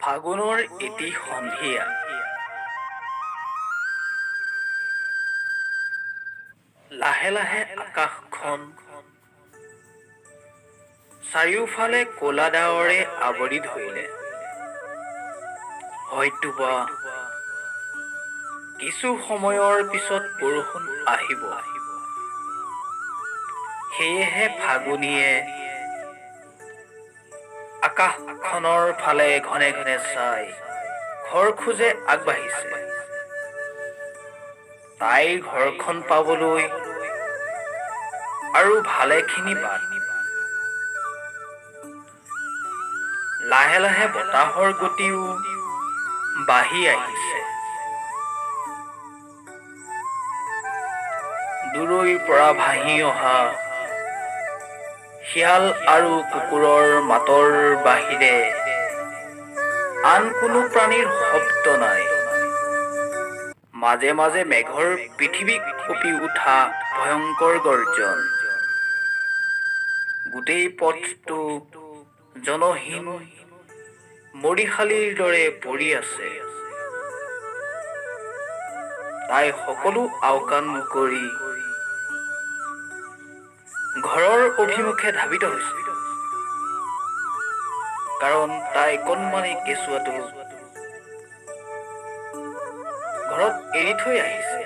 ফাগুনৰ এটি সন্ধিয়া লাহে লাহে আকাশখন চাৰিওফালে ক'লা ডাৱৰে আৱৰি ধৰিলে। হয়তোবা কিছু সময়ৰ পিছত বৰষুণ আহিব। সেয়েহে ফাগুনীয়ে আকাশখনৰ ফালে ঘনে ঘনে চাই ঘৰ খোজে আগবাঢ়িছে। তাইৰ ঘৰখন পাবলৈ আৰু ভালেখিনি বাট। লাহে লাহে বতাহৰ গতিও বাঢ়ি আহিছে। দূৰৈৰ পৰা ভাহি অহা শিয়াল আৰু কুকুৰৰ মাতৰ বাহিৰে আন কোনো প্ৰাণীৰ শব্দ নাই। মাজে মাজে মেঘৰ পৃথিৱীক কঁপি উঠা ভয়ংকৰ গৰ্জন। গোটেই পথটো জনহীন মৰিশালীৰ দৰে পৰি আছে। তাই সকলো আওকাণ কৰি ঘৰৰ অভিমুখে ধাৱিত হৈছে, কাৰণ তাই কণমানি কেঁচুৱাটো ঘৰত এৰি থৈ আহিছে।